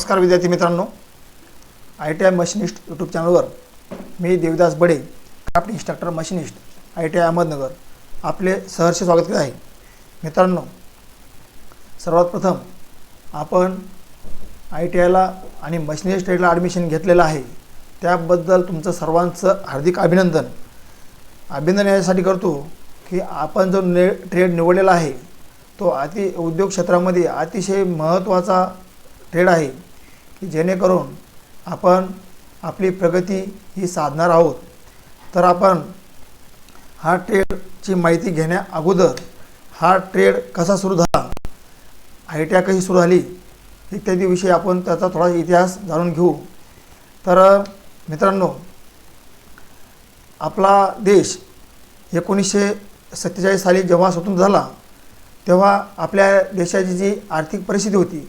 नमस्कार विद्यार्थी मित्रांनो, ITI मशिनिस्ट यूट्यूब चॅनलवर मी Devdas Bade, craft instructor machinist ITI Ahmednagar आपले सहर्ष स्वागत करत आहे। मित्रांनो, सर्वात प्रथम आपण ITIला आणि मशिनिस्ट ट्रेडला ॲडमिशन घेतलेलं आहे, त्याबद्दल तुमचं सर्वांचं हार्दिक अभिनंदन यासाठी करतो की आपण जो ट्रेड निवडलेला आहे तो उद्योग क्षेत्रामध्ये अतिशय महत्त्वाचा ट्रेड आहे की जेणेकरून आपण आपली प्रगती ही साधणार आहोत। तर आपण हा ट्रेडची माहिती घेण्या अगोदर हा ट्रेड कसा सुरू झाला, ITI कशी सुरू झाली इत्यादी विषय आपण त्याचा थोडा इतिहास जाणून घेऊ। तर मित्रांनो, आपला देश 1947 साली जेव्हा स्वतंत्र झाला तेव्हा आपल्या देशाची जी आर्थिक परिस्थिती होती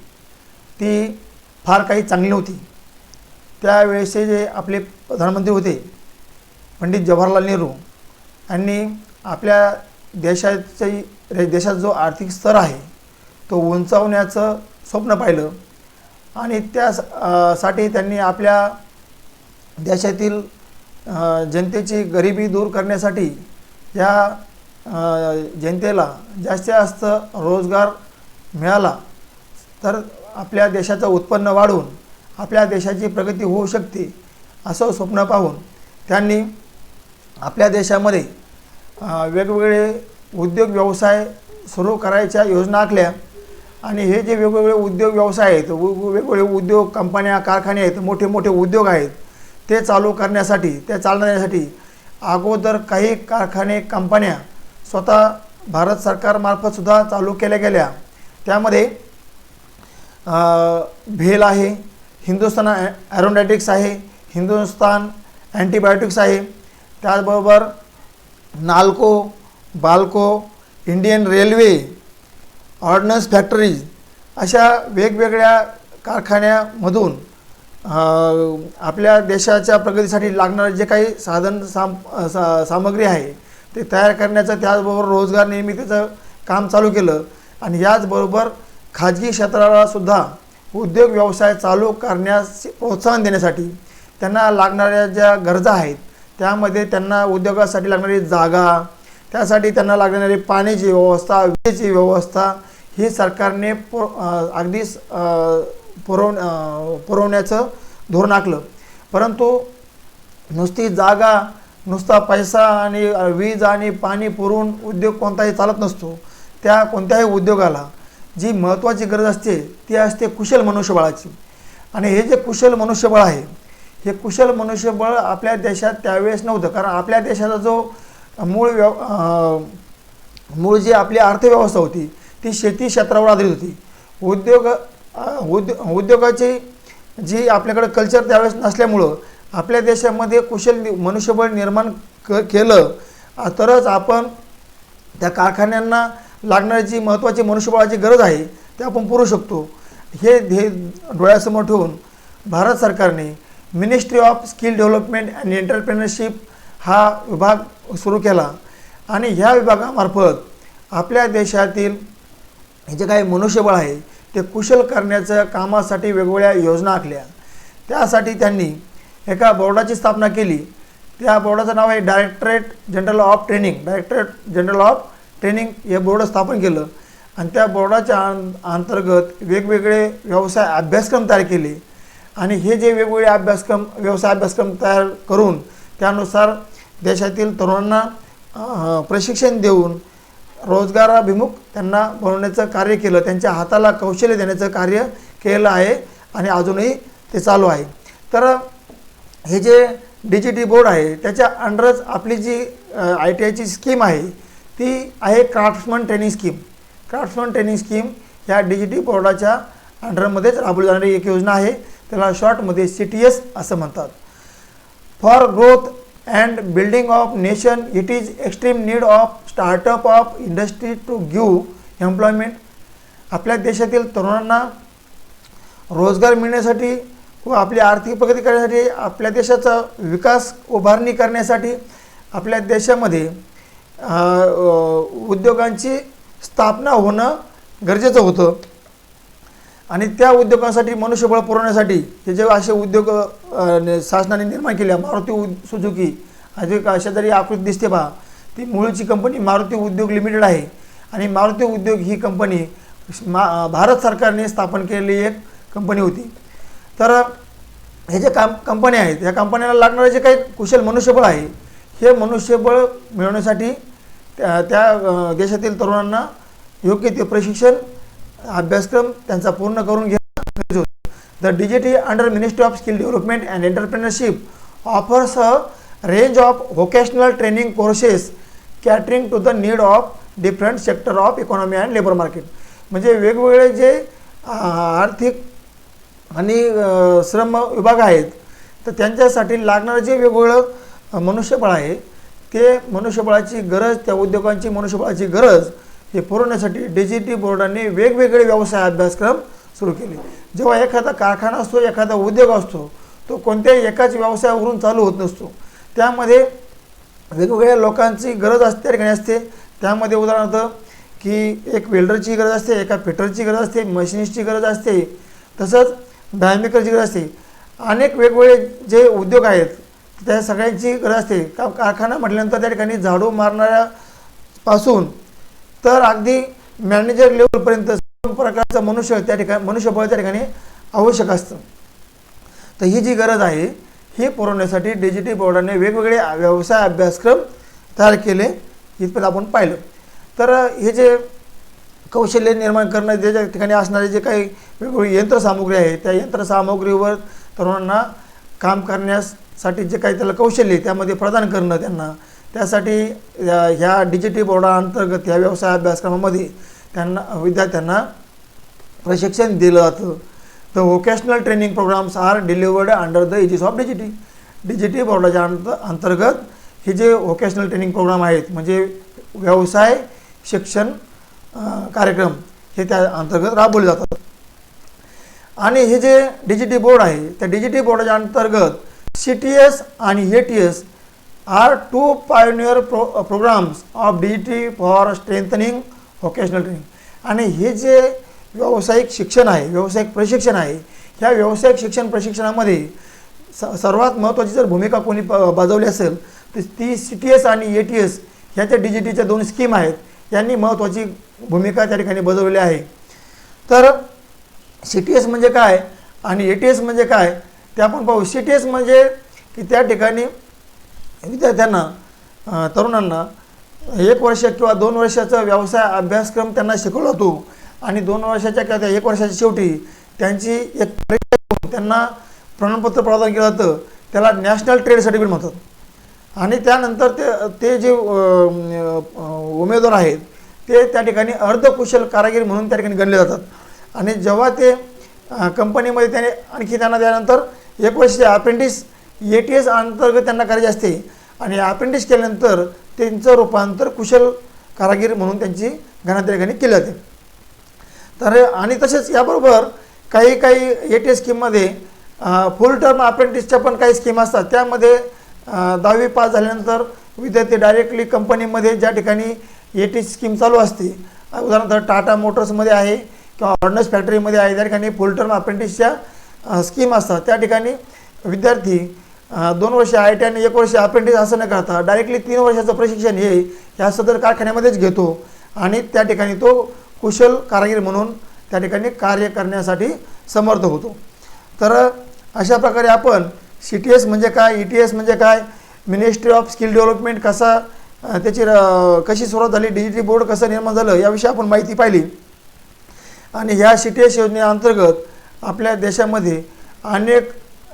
ती फार काही चांगली नव्हती। त्यावेळेचे जे आपले प्रधानमंत्री होते पंडित जवाहरलाल नेहरू यांनी आपल्या देशाचा जो आर्थिक स्तर आहे तो उंचावण्याचं स्वप्न पाहिलं आणि त्यासाठी त्यांनी आपल्या देशातील जनतेची गरिबी दूर करण्यासाठी या जनतेला जास्तीत जास्त रोजगार मिळाला तर आपल्या देशाचं उत्पन्न वाढून आपल्या देशाची प्रगती होऊ शकते असं स्वप्न पाहून त्यांनी आपल्या देशामध्ये वेगवेगळे उद्योग व्यवसाय सुरू करायच्या योजना आखल्या। आणि हे जे वेगवेगळे उद्योग व्यवसाय आहेत, वेगवेगळे उद्योग कंपन्या कारखाने आहेत, मोठे मोठे उद्योग आहेत, ते चालण्यासाठी अगोदर काही कारखाने कंपन्या स्वतः भारत सरकारमार्फत सुद्धा चालू केल्या गेल्या। त्यामध्ये भेल आहे, हिंदुस्तान एरोनॉटिक्स आहे, हिंदुस्तान अँटीबायोटिक्स आहे, त्याचबरोबर NALCO, Balco, Indian railway, ordnance factories अशा वेगवेगळ्या कारखान्यामधून आपल्या देशाच्या प्रगतीसाठी लागणारे जे काही सामग्री आहे ते तयार करण्याचं, त्याचबरोबर रोजगार निर्मितीचं काम चालू केलं। आणि याचबरोबर खाजगी क्षेत्राला सुद्धा उद्योग व्यवसाय चालू करण्यास प्रोत्साहन देण्यासाठी त्यांना लागणाऱ्या ज्या गरजा आहेत त्यामध्ये त्यांना उद्योगासाठी लागणारी जागा, त्यासाठी त्यांना लागणारी पाण्याची व्यवस्था, विजेची व्यवस्था ही सरकारने अगदीच पुरवण्याचं धोरण आखलं। परंतु नुसती जागा, नुसता पैसा आणि वीज आणि पाणी पुरवून उद्योग कोणताही चालत नसतो। त्या कोणत्याही उद्योगाला जी महत्त्वाची गरज असते ती असते कुशल मनुष्यबळाची। आणि हे जे कुशल मनुष्यबळ आहे हे कुशल मनुष्यबळ आपल्या देशात त्यावेळेस नव्हतं, कारण आपल्या देशाचा जो मूळ जी आपली अर्थव्यवस्था होती ती शेती क्षेत्रावर आधारित होती। उद्योगाची जी आपल्याकडे कल्चर त्यावेळेस नसल्यामुळं आपल्या देशामध्ये कुशल मनुष्यबळ निर्माण केलं तरच आपण त्या कारखान्यांना लागणारी जी महत्त्वाची मनुष्यबळाची गरज आहे ते आपण पुरवू शकतो। हे डोळ्यासमोर ठेवून भारत सरकारने ministry of skill development and entrepreneurship हा विभाग सुरू केला। आणि ह्या विभागामार्फत आपल्या देशातील जे काही मनुष्यबळ आहे ते कुशल करण्याच्या कामासाठी वेगवेगळ्या योजना आखल्या। त्यासाठी त्यांनी एका बोर्डाची स्थापना केली। त्या बोर्डाचं नाव आहे डायरेक्टरेट जनरल ऑफ ट्रेनिंग हे बोर्ड स्थापन केलं। आणि त्या बोर्डाच्या अंतर्गत वेगवेगळे व्यवसाय अभ्यासक्रम तयार केले। आणि हे जे वेगवेगळे व्यवसाय अभ्यासक्रम तयार करून त्यानुसार देशातील तरुणांना प्रशिक्षण देऊन रोजगाराभिमुख त्यांना बनवण्याचं कार्य केलं, त्यांच्या हाताला कौशल्य देण्याचं कार्य केलं आहे आणि अजूनही ते चालू आहे। तर हे जे DGT बोर्ड आहे त्याच्या अंडरच आपली जी ITIची स्कीम आहे ती आहे craftsman training scheme. Craftsman training scheme ह्या DGT बोर्डाच्या अंडरमध्येच राबवली जाणारी एक योजना आहे, त्याला शॉर्टमध्ये CTS असं म्हणतात। For growth and building of nation it is extreme need of startup of industry to give employment. आपल्या देशातील तरुणांना रोजगार मिळण्यासाठी व आपली आर्थिक प्रगती करण्यासाठी, आपल्या देशाचा विकास उभारणी करण्यासाठी आपल्या देशामध्ये उद्योगांची स्थापना होणं गरजेचं होतं। आणि त्या उद्योगांसाठी मनुष्यबळ पुरवण्यासाठी हे जे असे उद्योग शासनाने निर्माण केले, मारुती सुझुकी शेजारी आकृती दिसते पहा, ती मूळची कंपनी मारुती उद्योग लिमिटेड आहे. आणि मारुती उद्योग ही कंपनी भारत सरकारने स्थापन केलेली एक कंपनी होती. तर हे जे कंपन्या आहेत, या कंपन्याला लागणारे जे काही कुशल मनुष्यबळ आहे, हे मनुष्यबळ मिळवण्यासाठी त्या देशातील तरुणांना योग्य ते प्रशिक्षण अभ्यासक्रम त्यांचा पूर्ण करून घेणं गरजेचं होतं. The DGT under ministry of skill development and entrepreneurship offers a range of vocational training courses catering to the need of different sector of economy and labour market. म्हणजे वेगवेगळे जे आर्थिक आणि श्रम विभाग आहेत, तर त्यांच्यासाठी लागणारं जे वेगवेगळं मनुष्यबळ आहे, ते मनुष्यबळाची गरज, त्या उद्योगांची मनुष्यबळाची गरज हे पुरवण्यासाठी DGT बोर्डाने वेगवेगळे व्यवसाय अभ्यासक्रम सुरू केले. जेव्हा एखादा कारखाना असतो, एखादा उद्योग असतो, तो कोणत्याही एकाच व्यवसायावरून चालू होत नसतो. त्यामध्ये वेगवेगळ्या लोकांची गरज असते, त्या ठिकाणी असते. त्यामध्ये उदाहरणार्थ की एक वेल्डरची गरज असते, एका फिटरची गरज असते, मशिनिस्टची गरज असते, तसंच डायमेकरची गरज असते. अनेक वेगवेगळे जे उद्योग आहेत त्या सगळ्यांची गरज असते. कारखाना म्हटल्यानंतर त्या ठिकाणी झाडू मारणाऱ्यापासून तर अगदी मॅनेजर लेवलपर्यंत सर्व प्रकारचं मनुष्यबळ त्या ठिकाणी आवश्यक असतं. तर ही जी गरज आहे ही पुरवण्यासाठी DGT बोर्डाने वेगवेगळे व्यवसाय अभ्यासक्रम तयार केले. इथपर्यंत आपण पाहिलं. तर हे जे कौशल्य निर्माण करणं, ज्याच्या ठिकाणी असणारे जे काही वेगवेगळी यंत्रसामुग्री आहे, त्या यंत्रसामुग्रीवर तरुणांना काम करण्यासाठी जे काही त्याला कौशल्य आहे त्यामध्ये प्रदान करणं त्यांना, त्यासाठी ह्या DGT बोर्डाअंतर्गत ह्या व्यवसाय अभ्यासक्रमामध्ये विद्यार्थ्यांना प्रशिक्षण दिलं जातं. The vocational training programmes are delivered under the aegis of DGT बोर्डाच्या अंतर्गत हे जे व्होकेशनल ट्रेनिंग प्रोग्राम आहेत, म्हणजे व्यवसाय शिक्षण कार्यक्रम हे त्या अंतर्गत राबवले जातात. आणि हे जे DGT बोर्ड आहे, त्या DGT बोर्डाच्या अंतर्गत CTS आणि ATS are two pioneer programmes of DGT for strengthening vocational training. आणि हे जे व्यावसायिक शिक्षण आहे, व्यावसायिक प्रशिक्षण आहे, ह्या व्यावसायिक शिक्षण प्रशिक्षणामध्ये सर्वात महत्त्वाची जर भूमिका कोणी बजावली असेल तर ती CTS आणि ATS ह्या त्या DGTच्या 2 स्कीम आहेत, यांनी महत्त्वाची भूमिका त्या ठिकाणी बजावली आहे. तर CTS म्हणजे काय आणि ATS म्हणजे काय ते आपण पाहू. CTS म्हणजे की त्या ठिकाणी विद्यार्थ्यांना, तरुणांना 1 वर्ष किंवा 2 वर्षाचा व्यवसाय अभ्यासक्रम त्यांना शिकवला जातो आणि 2 वर्षाच्या किंवा 1 वर्षाच्या शेवटी त्यांची एक परीक्षा त्यांना प्रमाणपत्र प्रदान केलं जातं, त्याला नॅशनल ट्रेड सर्टिफिकेट म्हणतात. आणि त्यानंतर ते जे उमेदवार आहेत ते त्या ठिकाणी अर्धकुशल कारागीर म्हणून त्या ठिकाणी गणले जातात. आणि जेव्हा ते कंपनीमध्ये त्यांना त्यानंतर 1 वर्षाचे अप्रेंटिस ATS अंतर्गत त्यांना करायचे असते आणि अप्रेंटिस केल्यानंतर त्यांचं रूपांतर कुशल कारागीर म्हणून त्यांची गणना त्या ठिकाणी केली जाते. तर आणि तसेच याबरोबर काही ATS स्कीममध्ये फुल टर्म अप्रेंटिसच्या पण काही स्कीम असतात. त्यामध्ये 10वी पास झाल्यानंतर विद्यार्थी डायरेक्टली कंपनीमध्ये ज्या ठिकाणी ATS स्कीम चालू असते, उदाहरणार्थ टाटा मोटर्समध्ये आहे किंवा ऑर्डनन्स फॅक्टरीमध्ये आहे, त्या ठिकाणी फुल टर्म अप्रेंटिसच्या स्कीम असतात. त्या ठिकाणी विद्यार्थी 2 वर्ष IIT आणि 1 वर्ष अप्रेंटिस असं न करता डायरेक्टली 3 वर्षाचं प्रशिक्षण हे ह्या सदर कारखान्यामध्येच घेतो आणि त्या ठिकाणी तो कुशल कारागीर म्हणून त्या ठिकाणी कार्य करण्यासाठी समर्थ होतो. तर अशा प्रकारे आपण CTS म्हणजे काय, ETS म्हणजे काय, मिनिस्ट्री ऑफ स्किल डेव्हलपमेंट कशी सुरुवात झाली, DGT बोर्ड कसं निर्माण झालं याविषयी आपण माहिती पाहिली. आणि ह्या CTS योजनेअंतर्गत आपल्या देशामध्ये अनेक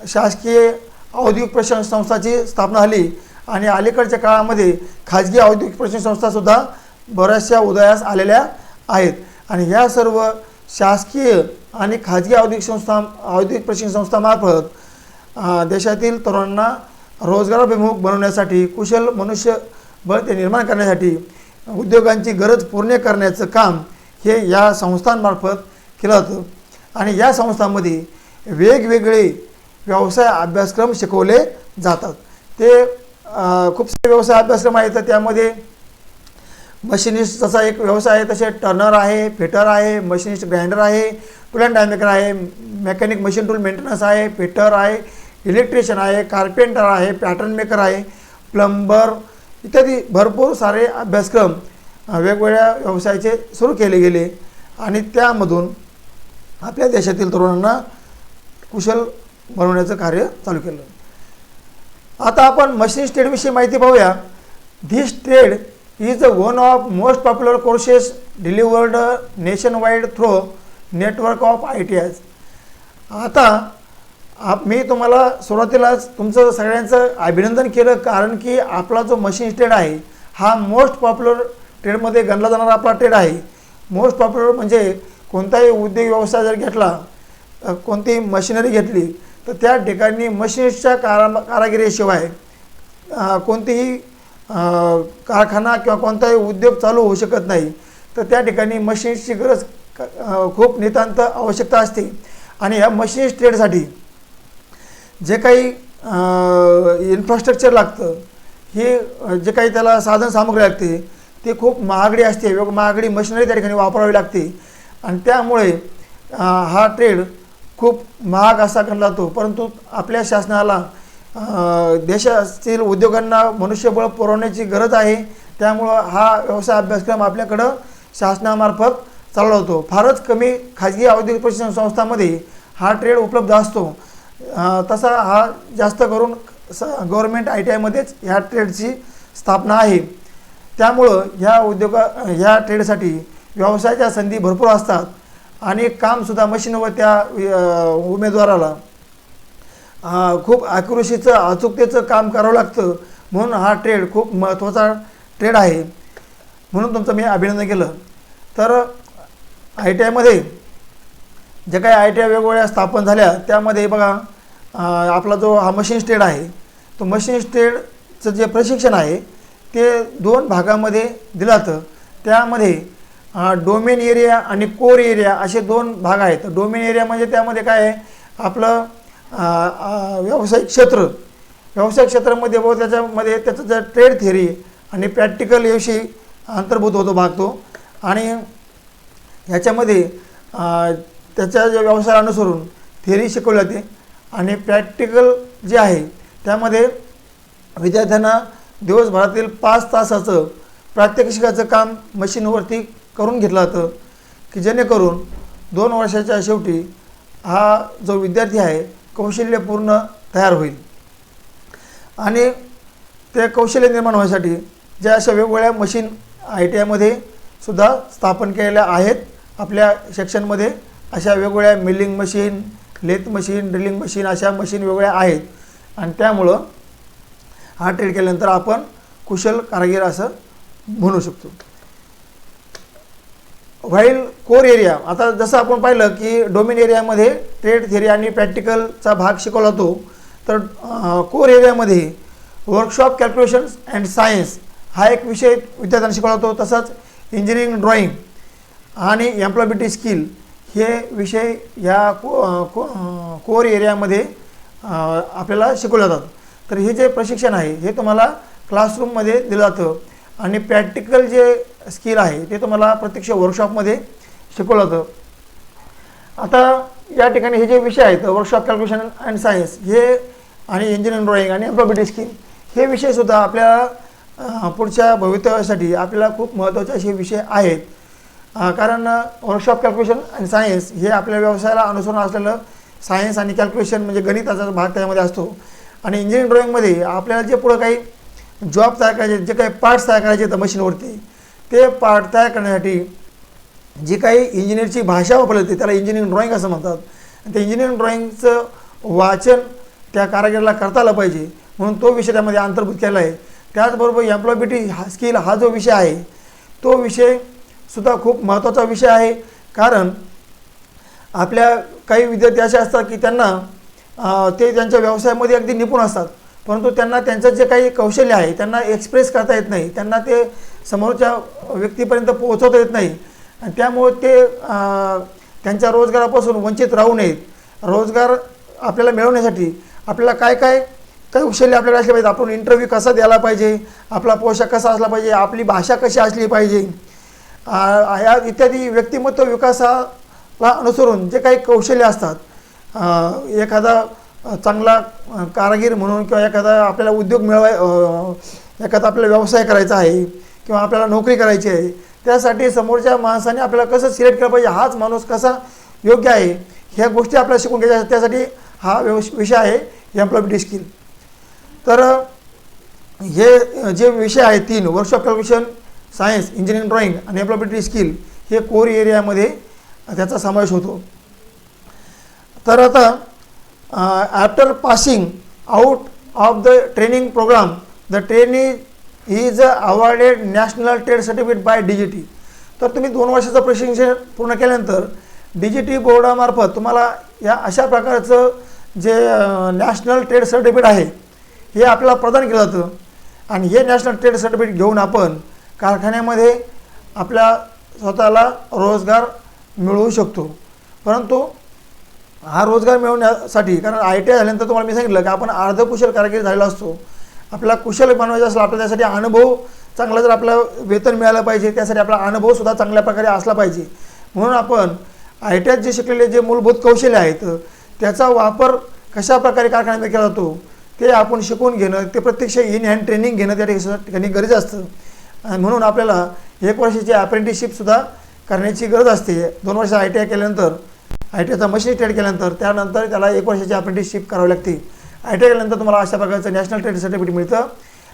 शासकीय औद्योगिक प्रशिक्षण संस्थांची स्थापना झाली आणि अलीकडच्या काळामध्ये खाजगी औद्योगिक प्रशिक्षण संस्थासुद्धा बऱ्याचशा उदयास आलेल्या आहेत. आणि ह्या सर्व शासकीय आणि खाजगी औद्योगिक प्रशिक्षण संस्थांमार्फत देशातील तरुणांना रोजगाराभिमुख बनवण्यासाठी, कुशल मनुष्यबळ ते निर्माण करण्यासाठी, उद्योगांची गरज पूर्ण करण्याचं काम हे या संस्थांमार्फत केलं जातं. आणि या संस्थांमध्ये वेगवेगळे व्यवसाय अभ्यासक्रम शिकवले जातात. ते खूप सारे व्यवसाय अभ्यासक्रम आहेत. त्यामध्ये मशिनिस्ट जसा एक व्यवसाय आहे तसे टर्नर आहे, फिटर आहे, मशिनिस्ट ग्राइंडर आहे, टूल अँड डाय मेकर आहे, मेकॅनिक मशीन टूल मेंटेनन्स आहे, फिटर आहे, इलेक्ट्रिशियन आहे, कार्पेंटर आहे, पॅटर्न मेकर आहे, प्लंबर इत्यादी भरपूर सारे अभ्यासक्रम वेगवेगळ्या व्यवसायाचे सुरू केले गेले आणि त्यामधून आपल्या देशातील तरुणांना कुशल बनवण्याचं कार्य चालू केलं. आता आपण मशीन ट्रेडविषयी माहिती पाहूया. This trade is one of most popular courses delivered nation wide through network of ITIs. आता मी तुम्हाला सुरुवातीलाच तुमचं सगळ्यांचं अभिनंदन केलं, कारण की आपला जो मशीन ट्रेड आहे हा मोस्ट पॉप्युलर ट्रेडमध्ये गणला जाणारा आपला ट्रेड आहे. मोस्ट पॉप्युलर म्हणजे कोणताही उद्योग व्यवसाय जर घेतला, कोणतीही मशिनरी घेतली तर त्या ठिकाणी मशिनिस्टच्या कारागिरीशिवाय कोणतीही कारखाना किंवा कोणताही उद्योग चालू होऊ शकत नाही. तर त्या ठिकाणी मशिनिस्टची गरज खूप नितांत आवश्यकता असते आणि या मशिनिस्ट ट्रेडसाठी जे काही इन्फ्रास्ट्रक्चर लागतं, हे जे काही त्याला साधन सामग्री लागते ते खूप महागडी असते, महागडी मशिनरी त्या ठिकाणी वापरावी लागते आणि त्यामुळे हा ट्रेड खूप महाग असा गणला जातो. परंतु आपल्या शासनाला देशातील उद्योगांना मनुष्यबळ पुरवण्याची गरज आहे, त्यामुळं हा व्यवसाय अभ्यासक्रम आपल्याकडं शासनामार्फत चालवला जातो. फारच कमी खाजगी औद्योगिक प्रशिक्षण संस्थांमध्ये हा ट्रेड उपलब्ध असतो. तसा हा जास्त करून गव्हर्नमेंट ITIमध्येच ह्या ट्रेडची स्थापना आहे. त्यामुळं ह्या ट्रेडसाठी व्यवसायाच्या संधी भरपूर असतात आणि कामसुद्धा मशीनवर त्या उमेदवाराला खूप ॲक्युरेसीचं अचूकतेचं काम करावं लागतं. म्हणून हा ट्रेड खूप महत्त्वाचा ट्रेड आहे, म्हणून तुमचं मी अभिनंदन केलं. तर ITIमध्ये जे काही ITI वेगवेगळ्या स्थापन झाल्या त्यामध्ये बघा, आपला जो हा मशीन ट्रेड आहे तो मशीन ट्रेडचं जे प्रशिक्षण आहे ते 2 भागामध्ये दिलं जातं. त्यामध्ये डोमेन एरिया आणि कोर एरिया असे 2 भाग आहेत. डोमेन एरिया म्हणजे त्यामध्ये काय आहे, आपलं व्यावसायिक क्षेत्रामध्ये व त्याच्यामध्ये त्याचं जर ट्रेड थिअरी आणि प्रॅक्टिकल याविषयी अंतर्भूत होतो भाग तो. आणि ह्याच्यामध्ये त्याच्या ज्या व्यवसायाला अनुसरून थिअरी शिकवली जाते आणि प्रॅक्टिकल जे आहे त्यामध्ये विद्यार्थ्यांना दिवसभरातील 5 तासाचं प्रात्यक्षिकाचं काम मशीनवरती करून घेतलं जातं, की जेणेकरून 2 वर्षाच्या शेवटी हा जो विद्यार्थी आहे कौशल्यपूर्ण तयार होईल. आणि ते कौशल्य निर्माण होण्यासाठी ज्या अशा वेगवेगळ्या मशीन ITIमध्ये सुद्धा स्थापन केलेल्या आहेत. आपल्या सेक्शनमध्ये अशा वेगवेगळ्या milling machine, lathe machine, drilling machine अशा मशीन वेगवेगळ्या आहेत आणि त्यामुळं हा ट्रेड केल्यानंतर आपण कुशल कारागीर असं म्हणू शकतो. व्हाईल कोर एरिया, आता जसं आपण पाहिलं की डोमेन एरियामध्ये ट्रेड थिअरी आणि प्रॅक्टिकलचा भाग शिकवला जातो, तर कोर एरियामध्ये वर्कशॉप कॅल्क्युलेशन्स अँड सायन्स हा एक विषय विद्यार्थ्यांना शिकवला जातो. तसंच इंजिनिअरिंग ड्रॉईंग आणि एम्प्लॉयबिलिटी स्किल हे विषय ह्या कोर एरियामध्ये आपल्याला शिकवले जातात. तर हे जे प्रशिक्षण आहे हे तुम्हाला क्लासरूममध्ये दिलं जातं आणि प्रॅक्टिकल जे स्किल आहे ते तुम्हाला प्रत्यक्ष वर्कशॉपमध्ये शिकवलं जातं. आता या ठिकाणी हे जे विषय आहेत वर्कशॉप कॅल्क्युलेशन अँड सायन्स हे आणि इंजिनिअरिंग ड्रॉईंग आणि एम्प्लॉयबिलिटी स्किल हे विषयसुद्धा आपल्याला पुढच्या भवितव्यासाठी आपल्याला खूप महत्त्वाचे असे विषय आहेत. कारण वर्कशॉप कॅल्क्युलेशन आणि सायन्स हे आपल्या व्यवसायाला अनुसरून असलेलं सायन्स आणि कॅल्क्युलेशन म्हणजे गणिताचा भाग त्यामध्ये असतो. आणि इंजिनिअरिंग ड्रॉईंगमध्ये आपल्याला जे पुढं काही जॉब तयार करायचे, जे काही पार्ट्स तयार करायचे आहेत मशीनवरती, ते पार्ट तयार करण्यासाठी जी काही इंजिनिअरची भाषा वापरली जाते त्याला इंजिनिअरिंग ड्रॉईंग असं म्हणतात. ते इंजिनिअरिंग ड्रॉईंगचं वाचन त्या कारागिराला करता आलं पाहिजे म्हणून तो विषय त्यामध्ये अंतर्भूत केला आहे. त्याचबरोबर एम्प्लॉयबिलिटी स्किल हा जो विषय आहे तो विषयसुद्धा खूप महत्त्वाचा विषय आहे. कारण आपल्या काही विद्यार्थी असे असतात की त्यांना ते त्यांच्या व्यवसायामध्ये अगदी निपुण असतात, परंतु त्यांना त्यांचं जे काही कौशल्य आहे त्यांना एक्सप्रेस करता येत नाही, त्यांना ते समोरच्या व्यक्तीपर्यंत पोहोचवता येत नाही आणि त्यामुळे ते त्यांच्या रोजगारापासून वंचित राहू नयेत. रोजगार आपल्याला मिळवण्यासाठी आपल्याला काय काय कौशल्य आपल्याकडे असले पाहिजे. आपण इंटरव्ह्यू कसा द्यायला पाहिजे, आपला पोशाख कसा असला पाहिजे, आपली भाषा कशी असली पाहिजे, ह्या इत्यादी व्यक्तिमत्व विकासाला अनुसरून जे काही कौशल्य असतात, एखादा चांगला कारागीर म्हणून किंवा एखादा आपल्याला उद्योग एखादा आपल्याला व्यवसाय करायचा आहे किंवा आपल्याला नोकरी करायची आहे, त्यासाठी समोरच्या माणसाने आपल्याला कसं सिलेक्ट केलं पाहिजे, हाच माणूस कसा योग्य आहे, ह्या गोष्टी आपल्याला शिकून घ्यायच्या. त्यासाठी हा विषय आहे एम्प्लॉयबिलिटी स्किल. तर हे जे विषय आहेत 3 workshop calculation, science, engineering, drawing आणि एम्प्लॉयबिलिटी स्किल हे कोर एरियामध्ये त्याचा समावेश होतो. तर आता after passing out of the training programme the trainee is awarded national trade certificate by DGT. तर तुम्ही 2 वर्षाचं प्रशिक्षण पूर्ण केल्यानंतर DGT बोर्डामार्फत तुम्हाला या अशा प्रकारचं जे नॅशनल ट्रेड सर्टिफिकेट आहे हे आपल्याला प्रदान केलं जातं. आणि हे नॅशनल ट्रेड सर्टिफिकेट घेऊन आपण कारखान्यामध्ये आपल्या स्वतःला रोजगार मिळवू शकतो. परंतु हा रोजगार मिळवण्यासाठी, कारण ITI झाल्यानंतर तुम्हाला मी सांगितलं की आपण अर्धकुशल कारागीर झालेला असतो, आपल्याला कुशल बनवायचं असलं, आपल्याला त्यासाठी अनुभव चांगला, जर आपल्याला वेतन मिळालं पाहिजे त्यासाठी आपला अनुभवसुद्धा चांगल्या प्रकारे असला पाहिजे. म्हणून आपण ITIत जे शिकलेले जे मूलभूत कौशल्य आहेत त्याचा वापर कशा प्रकारे कारखान्यामध्ये केला जातो ते आपण शिकून घेणं, ते प्रत्यक्ष इन हँड ट्रेनिंग घेणं त्या ठिकाणी गरजेचं असतं. आणि म्हणून आपल्याला 1 वर्षाची अप्रेंटिसशिपसुद्धा करण्याची गरज असते. 2 वर्ष ITI केल्यानंतर, ITIचा मशीन ट्रेड केल्यानंतर त्यानंतर त्याला 1 वर्षाची अप्रेंटिसशिप करावी लागते. ITI केल्यानंतर तुम्हाला अशा प्रकारचं नॅशनल ट्रेड सर्टिफिकेट मिळतं.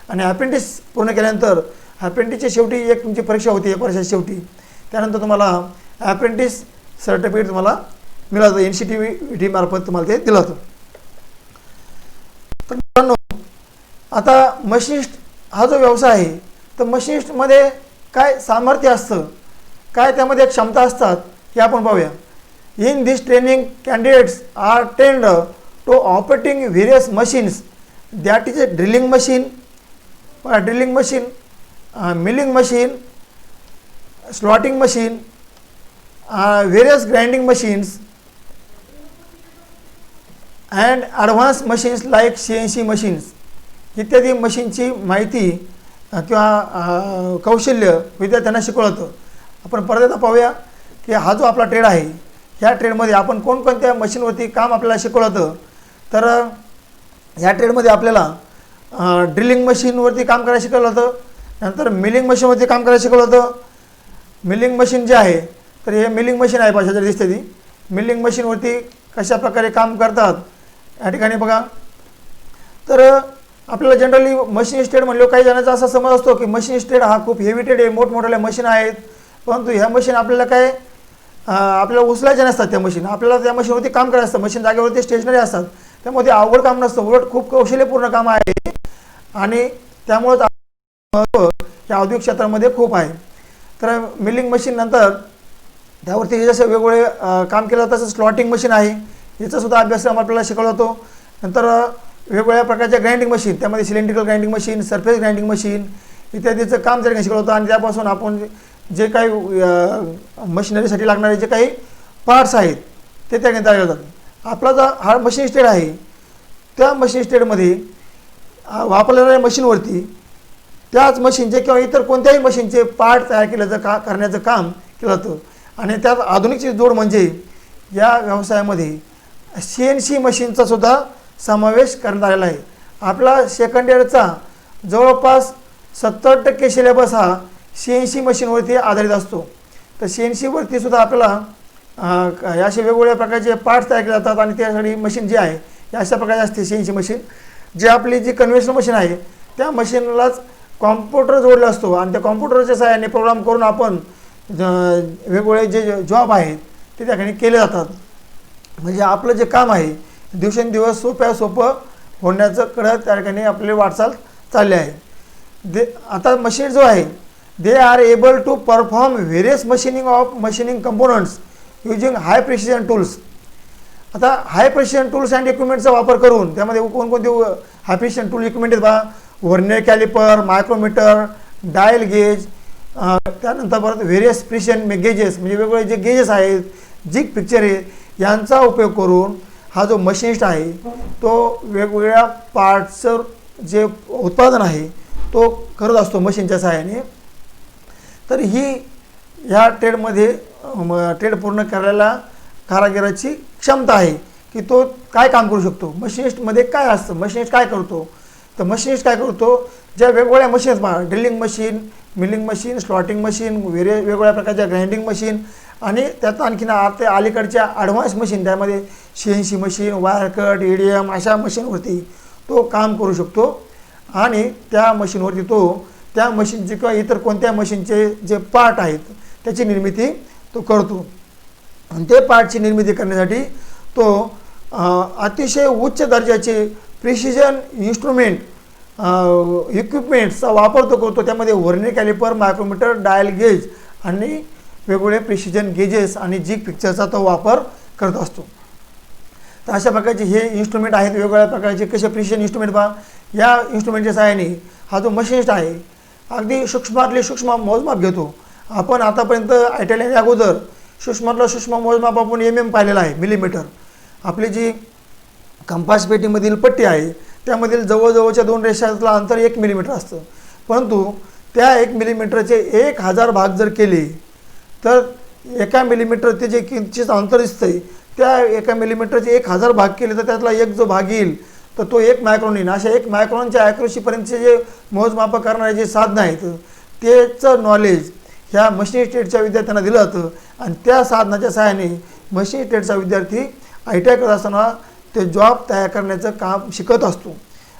आणि अप्रेंटिस पूर्ण केल्यानंतर अप्रेंटिसच्या शेवटी एक तुमची परीक्षा होती 1 वर्षाच्या शेवटी, त्यानंतर तुम्हाला अप्रेंटिस सर्टिफिकेट तुम्हाला मिळतं, NCTVT मार्फत तुम्हाला ते दिलं जातं. तर मित्रांनो, आता मशिनिस्ट हा जो व्यवसाय आहे तर मशिनिस्टमध्ये काय सामर्थ्य असतं, काय त्यामध्ये क्षमता असतात हे आपण पाहूया. In this training candidates are trained to operating various machines, that is a drilling machine, milling machine, slotting machine, various grinding machines and advanced machines like CNC machines इत्यादी मशीनची माहिती किंवा कौशल्य विद्यार्थ्यांना शिकवलं जातं. आपण परत एकदा पाहूया की हा जो आपला ट्रेड आहे, ह्या ट्रेडमध्ये आपण कोणकोणत्या मशीनवरती काम आपल्याला शिकवलं जातं. तर ह्या ट्रेडमध्ये आपल्याला ड्रिलिंग मशीनवरती काम करायला शिकवलं जातं, नंतर मिलिंग मशीनवरती काम करायला शिकवलं जातं. मिलिंग मशीन जे आहे तर हे मिलिंग मशीन आहे, पाहिजे दिसते ती. मिलिंग मशीनवरती कशा प्रकारे काम करतात या ठिकाणी बघा. तर आपल्याला जनरली मशीन ट्रेड म्हणलो काही जणांचा असा समज असतो की मशीन ट्रेड हा खूप हेवी ट्रेड आहे, मोठमोठ्या मशीन आहेत, परंतु ह्या मशीन आपल्याला काय आपल्याला उचलायच्या नसतात. त्या मशीन आपल्याला त्या मशीनवरती काम करायचं असतं, मशीन जागेवरती स्टेशनरी असतात, त्यामुळे ते अवघड काम नसतं, उलट खूप कौशल्यपूर्ण काम आहे. आणि त्यामुळेच महत्त्व या औद्योगिक क्षेत्रामध्ये खूप आहे. तर मिलिंग मशीन नंतर त्यावरती जसं वेगवेगळे काम केलं जातं, तसं स्लॉटिंग मशीन आहे, याचासुद्धा अभ्यासक्रम आपल्याला शिकवला जातो. नंतर वेगवेगळ्या प्रकारच्या ग्राइंडिंग मशीन, त्यामध्ये cylindrical grinding machine, surface grinding machine इत्यादीचं काम त्या ठिकाणी शिकवलं होतं. आणि त्यापासून आपण जे काही मशिनरीसाठी लागणारे जे काही पार्ट्स आहेत ते त्या ठिकाणी तयार करतात. आपला जो हा मशीन स्टेड आहे त्या मशीन स्टेडमध्ये वापरलेल्या मशीनवरती त्याच मशीनचे किंवा इतर कोणत्याही मशीनचे पार्ट तयार करण्याचं काम केलं जातं. आणि त्यात आधुनिकची जोड म्हणजे या व्यवसायामध्ये CNC मशीनचा सुद्धा समावेश करण्यात आलेला आहे. आपला सेकंड इयरचा जवळपास 70% सिलेबस हा CNC मशीनवरती आधारित असतो. तर CNCवरती सुद्धा आपल्याला असे वेगवेगळ्या प्रकारचे पार्ट्स तयार केले जातात. आणि त्यासाठी मशीन जे आहे या अशा प्रकारची असते CNC मशीन. जे आपली जी कन्व्हेन्शनल मशीन आहे त्या मशीनलाच कॉम्प्युटर जोडला असतो आणि त्या कॉम्प्युटरच्या सहाय्याने प्रोग्राम करून आपण वेगवेगळे जे जॉब आहेत ते त्या ठिकाणी केले जातात. म्हणजे आपलं जे काम आहे दिवसेंदिवस सोपं होण्याचं कडं त्या ठिकाणी आपली वाटचाल चालली आहे. आता मशीन जो आहे they are able to perform various machining components using high precision tools. आता हाय प्रिसिजन टूल्स अँड इक्विपमेंटचा वापर करून त्यामध्ये कोणकोणते हाय प्रिसिजन टूल इक्विपमेंट आहेत बघा. Vernier calliper, micrometer, dial gauge, त्यानंतर परत व्हेरियस प्रिसिजन गेजेस म्हणजे वेगवेगळे जे गेजेस आहेत, जिग पिक्चर आहे, यांचा उपयोग करून हा जो मशिनिस्ट आहे तो वेगवेगळ्या पार्ट्सचं जे उत्पादन आहे तो करत असतो मशीनच्या सहाय्याने. तर ही ह्या ट्रेडमध्ये ट्रेड पूर्ण करायला कारागिराची क्षमता आहे की तो काय काम करू शकतो. मशिनिस्टमध्ये काय असतं, मशिनिस्ट काय करतो, तर मशिनिस्ट काय करतो, ज्या वेगवेगळ्या मशीन्स पहा, drilling machine, milling machine, slotting machine, वेगवेगळ्या प्रकारच्या ग्राइंडिंग मशीन आणि त्यात आणखीन आता अलीकडच्या ॲडव्हान्स मशीन, त्यामध्ये CNC machine, wire cut, EDM अशा मशीनवरती तो काम करू शकतो. आणि त्या मशीनवरती तो त्या मशीनचे किंवा इतर कोणत्या मशीनचे जे पार्ट आहेत त्याची निर्मिती तो करतो. आणि ते पार्टची निर्मिती करण्यासाठी तो अतिशय उच्च दर्जाचे प्रिसिजन इन्स्ट्रुमेंट इक्विपमेंट्सचा वापर तो करतो. त्यामध्ये vernier calliper, micrometer, dial gauge आणि वेगवेगळे प्रिसिजन गेजेस आणि जिग पिक्चरचा तो वापर करत असतो. तर अशा प्रकारचे हे इन्स्ट्रुमेंट आहेत. वेगवेगळ्या प्रकारचे कसे प्रिसिजन इन्स्ट्रुमेंट पहा, या इन्स्ट्रुमेंटच्या सहाय्याने हा जो मशिनिस्ट आहे अगदी सूक्ष्मातले सूक्ष्म मोजमाप घेतो. आपण आतापर्यंत ITIL अगोदर सूक्ष्मातलं सूक्ष्म मोजमाप आपण MM पाहिलेलं आहे, मिलीमीटर. आपली जी कंपास पेटीमधील पट्टी आहे त्यामधील जवळजवळच्या दोन रेषातलं अंतर 1 मिलीमीटर असतं. परंतु त्या 1 मिलीमीटरचे 1000 भाग जर केले तर 1 मिलीमीटर ते जे किंचित अंतर दिसतंय त्या 1 मिलीमीटरचे 1000 भाग केले तर त्यातला एक जो भाग येईल तर तो 1 मायक्रॉन येईल. अशा 1 मायक्रॉनच्या ॲक्युरसीपर्यंतचे जे मोजमाप करणारे जे साधनं आहेत त्याचं नॉलेज ह्या मशिनिस्ट ट्रेडच्या विद्यार्थ्यांना दिलं जातं. आणि त्या साधनाच्या सहाय्याने मशिनिस्ट ट्रेडचा विद्यार्थी ITI करत असताना ते जॉब तयार करण्याचं काम शिकत असतो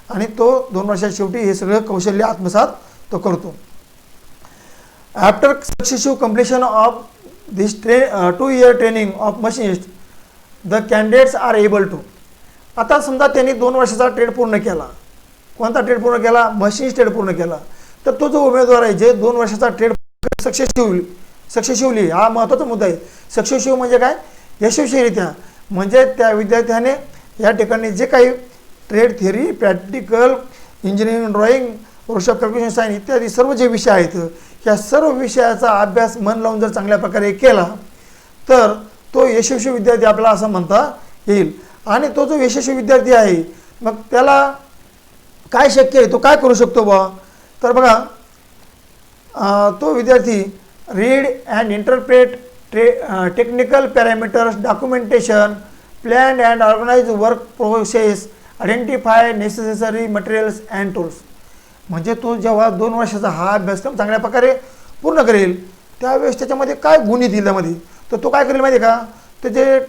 आणि तो 2 वर्षात शेवटी हे सगळं कौशल्य आत्मसात तो करतो. After successive completion of this 2 year training of machinist the candidates are able to. आता समजा त्यांनी 2 वर्षाचा ट्रेड पूर्ण केला. कोणता ट्रेड पूर्ण केला? मशिनिस्ट ट्रेड पूर्ण केला. तर तो जो उमेदवार आहे जे 2 वर्षाचा ट्रेड सक्सेसिव्हली हा महत्त्वाचा मुद्दा आहे. सक्सेसिव्ह म्हणजे काय? यशस्वीरित्या. म्हणजे त्या विद्यार्थ्याने या ठिकाणी जे काही trade theory, practical, engineering, drawing, workshop, calculation, science इत्यादी सर्व जे विषय आहेत ह्या सर्व विषयाचा अभ्यास मन लावून जर चांगल्या प्रकारे केला तर तो यशस्वी विद्यार्थी आपला असं म्हणता येईल. आणि तो जो यशस्वी विद्यार्थी आहे मग त्याला काय शक्य आहे, तो काय करू शकतो बा? तर बघा, तो विद्यार्थी read and interpret technical parameters, documentation, plan and organise work process, identify necessary materials and tools. म्हणजे तो जेव्हा 2 वर्षाचा हा अभ्यासक्रम चांगल्या प्रकारे पूर्ण करेल त्यावेळेस त्याच्यामध्ये काय गुण येतील त्यामध्ये, तर तो काय करेल माहिती आहे का? ते जे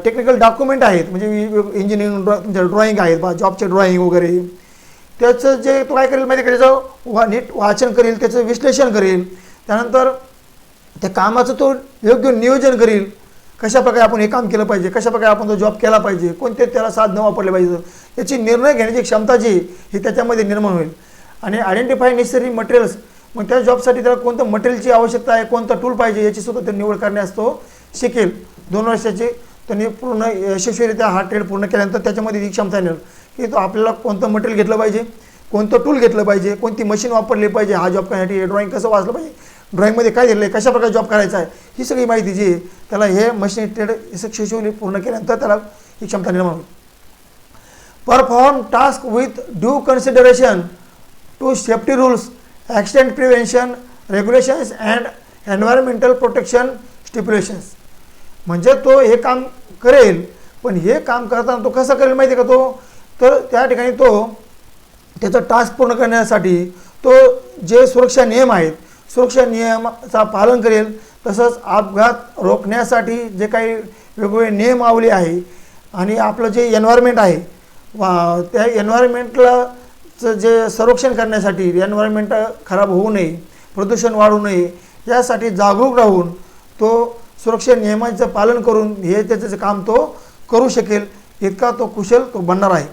टेक्निकल डॉक्युमेंट आहेत म्हणजे इंजिनिअरिंग तुमच्या ड्रॉइंग आहेत बा, जॉबचे ड्रॉइंग वगैरे, त्याचं जे तो काय करेल माहिती आहे का? त्याचं नीट वाचन करेल, त्याचं विश्लेषण करेल. त्यानंतर त्या कामाचं तो योग्य नियोजन करेल. कशाप्रकारे आपण हे काम केलं पाहिजे, कशाप्रकारे आपण तो जॉब केला पाहिजे, कोणते त्याला साधनं वापरले पाहिजे, याची निर्णय घेण्याची क्षमता जी ही त्याच्यामध्ये निर्माण होईल. आणि आयडेंटिफाय नेसेसरी मटेरियल्स, मग त्या जॉबसाठी त्याला कोणतं मटेरियलची आवश्यकता आहे, कोणतं टूल पाहिजे याची सुद्धा ते निवड करण्यास तो शिकेल. 2 वर्षाचे त्यांनी पूर्ण यशस्वीरित्या हा ट्रेड पूर्ण केल्यानंतर त्याच्यामध्ये ही क्षमता येणार की तो आपल्याला कोणतं मटेरियल घेतलं पाहिजे, कोणतं टूल घेतलं पाहिजे, कोणती मशीन वापरली पाहिजे हा जॉब करण्यासाठी, ड्रॉइंग कसं वाचलं पाहिजे, ड्रॉइंगमध्ये काय दिलं आहे, कशाप्रकारे जॉब करायचा आहे, ही सगळी माहिती जी आहे त्याला हे मशीन ट्रेड सक्सेसफुली पूर्ण केल्यानंतर त्याला ही क्षमता निर्माण होईल. Perform task with due consideration to safety rules, accident prevention regulations and environmental protection stipulations. म्हणजे तो हे काम करेल, पण हे काम करताना तो कसं करेल माहिती आहे का? तो तर त्या ठिकाणी तो त्याचं टास्क पूर्ण करण्यासाठी तो जे सुरक्षा नियम आहेत सुरक्षा नियमाचा पालन करेल. तसंच अपघात रोखण्यासाठी जे काही वेगवेगळे नियमावली आहे आणि आपलं जे एन्व्हायरमेंट आहे त्या एन्व्हायरमेंटलाचं जे संरक्षण करण्यासाठी, एन्व्हायरमेंट खराब होऊ नये, प्रदूषण वाढू नये यासाठी जागरूक राहून तो सुरक्षा नियमांचं पालन करून हे त्याचं काम तो करू शकेल, इतका तो कुशल तो बनणार आहे.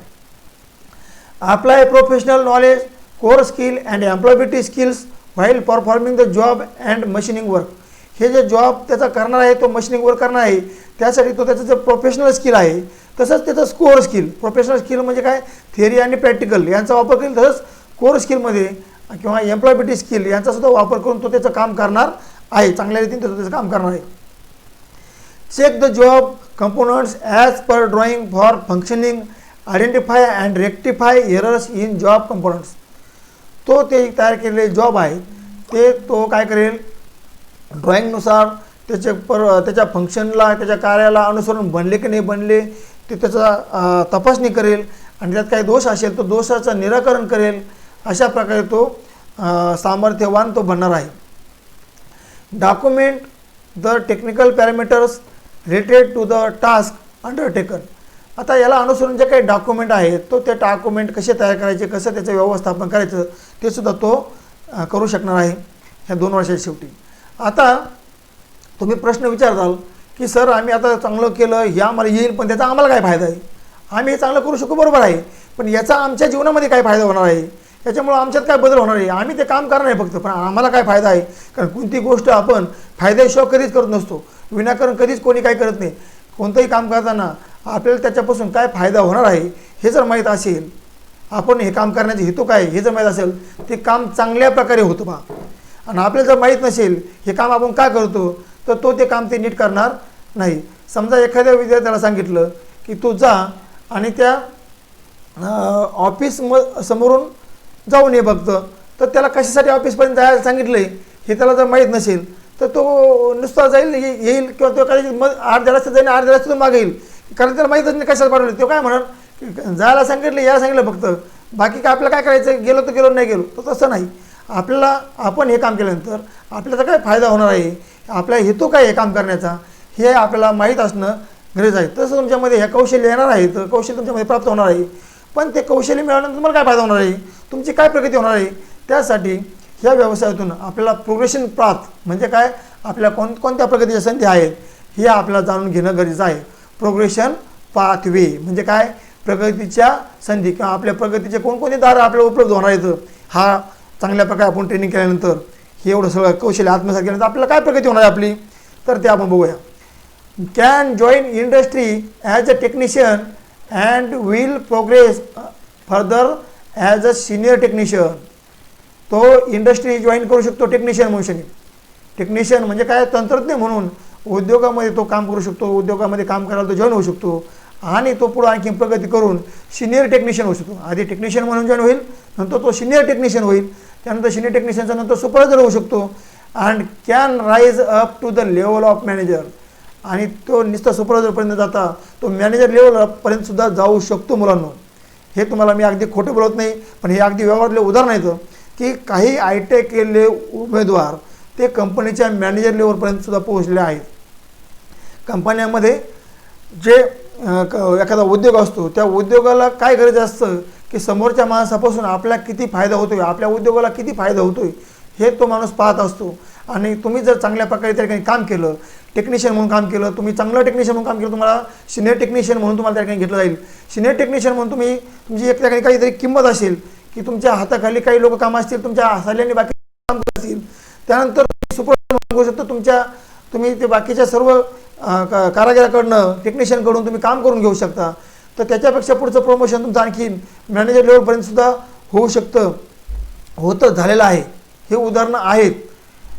Apply professional knowledge, core skill and employability skills while performing the job and machining work. हे जे जॉब त्याचा करणार आहे तो मशिनिंग वर्क करणार आहे त्यासाठी तो त्याचं जे प्रोफेशनल स्किल आहे तसंच त्याचं कोर स्किल. प्रोफेशनल स्किल म्हणजे काय? थिअरी आणि प्रॅक्टिकल यांचा वापर करेल. तसंच कोर स्किलमध्ये किंवा एम्प्लॉयबिलिटी स्किल यांचासुद्धा वापर करून तो त्याचं काम करणार आहे, चांगल्या रीतीने तो त्याचं काम करणार आहे. Check the job components as per drawing for functioning identify and rectify errors in job components. तो ते तयार केलेले जॉब आहे ते तो काय करेल, ड्रॉईंगनुसार त्याच्या फंक्शनला, त्याच्या कार्याला अनुसरून बनले की नाही बनले ते त्याचा तपासणी करेल आणि त्यात काही दोष असेल तो दोषाचं निराकरण करेल. अशा प्रकारे तो सामर्थ्यवान तो बनणार आहे. Document the technical parameters related to the task undertaken. आता याला अनुसरून जे काही डॉक्युमेंट आहेत तो ते डॉक्युमेंट कसे तयार करायचे, कसं त्याचं व्यवस्थापन करायचं ते सुद्धा तो करू शकणार आहे ह्या 2 वर्षाच्या शेवटी. आता तुम्ही प्रश्न विचारताल की सर आम्ही आता चांगलं केलं हे आम्हाला येईल पण त्याचा आम्हाला काय फायदा आहे, आम्ही हे चांगलं करू शकू बरोबर आहे पण याचा आमच्या जीवनामध्ये काय फायदा होणार आहे, याच्यामुळं आमच्यात काय बदल होणार आहे, आम्ही ते काम करणार नाही फक्त पण आम्हाला काय फायदा आहे. कारण कोणती गोष्ट आपण फायद्याशिवाय कधीच करत नसतो, विनाकारण कधीच कोणी काय करत नाही. कोणतंही काम करताना आपल्याला त्याच्यापासून काय फायदा होणार आहे हे जर माहीत असेल, आपण हे काम करण्याचा हेतू काय हे जर माहीत असेल ते काम चांगल्या प्रकारे होतं बा. आणि आपल्याला जर माहीत नसेल हे काम आपण काय करतो तर तो ते काम ते नीट करणार नाही. समजा एखाद्या विद्यार्थ्याला सांगितलं की तू जा आणि त्या ऑफिस समोरून जाऊन ये बघतं, तर त्याला कशासाठी ऑफिसपर्यंत जायला सांगितलं आहे हे त्याला जर माहीत नसेल तर तो नुसता जाईल येईल किंवा तो कदाचित मग अर्ध्या रस्त्यात जाईल अर्ध्या रस्त्यातून मागे येईल. कारण त्याला माहीतच नाही कशाला पाठवलं. तो काय म्हणणार जायला सांगितलं यायला सांगितलं फक्त, बाकी काय आपल्याला काय करायचं, गेलो तर गेलो नाही गेलो. तर तसं नाही. आपल्याला आपण हे काम केल्यानंतर आपल्याचा काय फायदा होणार आहे, आपला हेतू काय हे काम करण्याचा हे आपल्याला माहीत असणं गरजेचं आहे. तसं तुमच्यामध्ये हे कौशल्य येणार आहे तर कौशल्य तुमच्यामध्ये प्राप्त होणार आहे. पण ते कौशल्य मिळाल्यानंतर तुम्हाला काय फायदा होणार आहे, तुमची काय प्रगती होणार आहे. त्यासाठी ह्या व्यवसायातून आपल्याला प्रोग्रेशन पाथ म्हणजे काय, आपल्या कोणत्या प्रगतीच्या संधी आहेत हे आपल्याला जाणून घेणं गरजेचं आहे. प्रोग्रेशन पाथवे म्हणजे काय, प्रगतीच्या संधी किंवा आपल्या प्रगतीचे कोणकोणते दार आपल्याला उपलब्ध होणार आहेत. हा चांगल्या प्रकारे आपण ट्रेनिंग केल्यानंतर हे एवढं सगळं कौशल्य आत्मसात केल्यानंतर आपल्याला काय प्रगती होणार आहे आपली, तर ते आपण बघूया. Can join industry as a technician and will progress further as a senior technician. तो इंडस्ट्री जॉईन करू शकतो टेक्निशियन म्हणून शकेल. टेक्निशियन म्हणजे काय, तंत्रज्ञ म्हणून उद्योगामध्ये तो काम करू शकतो, उद्योगामध्ये काम करायला तो जॉईन होऊ शकतो आणि तो पुढे आणखी प्रगती करून सिनियर टेक्निशियन होऊ शकतो. आधी टेक्निशियन म्हणून जॉईन होईल, नंतर तो सिनियर टेक्निशियन होईल, त्यानंतर सिनियर टेक्निशियनचा नंतर सुपरवायझर होऊ शकतो and can rise up to the level of manager. आणि तो नुसता सुपरवायझरपर्यंत जाता तो मॅनेजर लेवलपर्यंत सुद्धा जाऊ शकतो. मुलांनो हे तुम्हाला मी अगदी खोटं बोलत नाही पण हे अगदी व्यवहारातले उदाहरण आहेत की काही ITI केलेले उमेदवार ते कंपनीच्या मॅनेजर लेवलपर्यंत सुद्धा पोहोचले आहेत. कंपन्यामध्ये जे एखादा उद्योग असतो त्या उद्योगाला काय गरज असतं की समोरच्या माणसापासून आपल्याला किती फायदा होतोय, आपल्या उद्योगाला किती फायदा होतोय हे तो माणूस पाहत असतो. आणि तुम्ही जर चांगल्या प्रकारे त्या ठिकाणी काम केलं, टेक्निशियन म्हणून काम केलं, तुम्ही चांगलं टेक्निशियन म्हणून काम केलं, तुम्हाला सिनियर टेक्निशियन म्हणून तुम्हाला त्या ठिकाणी घेतलं जाईल. सिनियर टेक्निशियन म्हणून तुमची एक ठिकाणी काहीतरी किंमत असेल की तुमच्या हाताखाली काही लोक काम असतील, तुमच्या सल्ल्याने बाकी काम करत असतील, त्यानंतर सुपरवायझर करू शकतो. तुम्ही ते बाकीच्या सर्व कारागिराकडनं टेक्निशियनकडून तुम्ही काम करून घेऊ शकता. तर त्याच्यापेक्षा पुढचं प्रमोशन तुमचं आणखी मॅनेजर लेवलपर्यंत सुद्धा होऊ शकतं, होतं झालेलं आहे. हे उदाहरणं आहेत,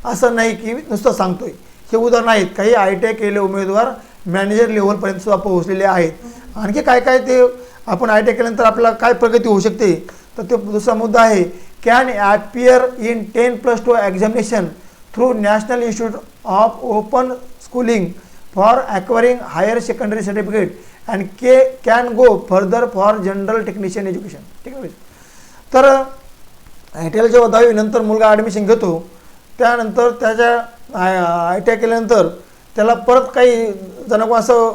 असं नाही की नुसतं सांगतोय. हे उदाहरणं आहेत. काही ITI केलेले उमेदवार मॅनेजर लेवलपर्यंत सुद्धा पोहोचलेले आहेत. आणखी काय काय ते आपण ITI केल्यानंतर आपल्याला काय प्रगती होऊ शकते तर ते दुसरा मुद्दा आहे. Can appear in 10+2 examination through national institute of open schooling for acquiring higher secondary certificate and can go further for general technician education. Technology. तर ITI जेव्हा 10वी नंतर मुलगा ॲडमिशन घेतो त्यानंतर त्याच्या ITI केल्यानंतर त्याला परत काही जणक असं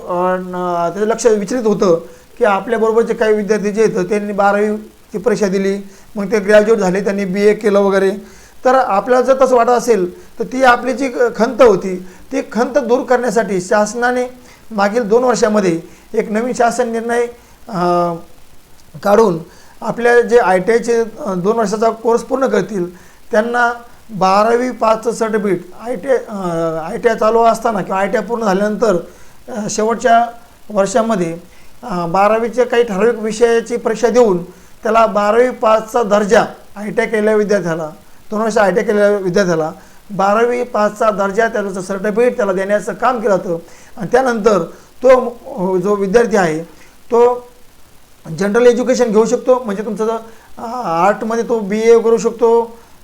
त्याचं लक्ष विचलित होतं की आपल्याबरोबरचे काही विद्यार्थी जे आहेत त्यांनी 12वीची परीक्षा दिली, मग ते ग्रॅज्युएट झाले, त्यांनी BA केलं वगैरे. तर आपल्याला जर तसं वाटत असेल तर ती आपली जी खंत होती ती खंत दूर करण्यासाठी शासनाने मागील 2 वर्षामध्ये एक नवीन शासन निर्णय काढून आपल्या जे ITIचे 2 वर्षाचा कोर्स पूर्ण करतील त्यांना 12वी पासचं सर्टिफिकेट ITI चालू असताना किंवा ITI पूर्ण झाल्यानंतर शेवटच्या वर्षामध्ये 12वीचे काही ठराविक विषयाची परीक्षा देऊन त्याला 12वी पासचा दर्जा ITI केलेल्या विद्यार्थ्याला 2 वर्ष ITI केलेल्या विद्यार्थ्याला 12वी पासचा दर्जा त्याचं सर्टिफिकेट त्याला देण्याचं काम केलं जातं. आणि त्यानंतर तो जो विद्यार्थी आहे तो जनरल एज्युकेशन घेऊ शकतो, म्हणजे तुमचं आर्टमध्ये तो BA करू शकतो,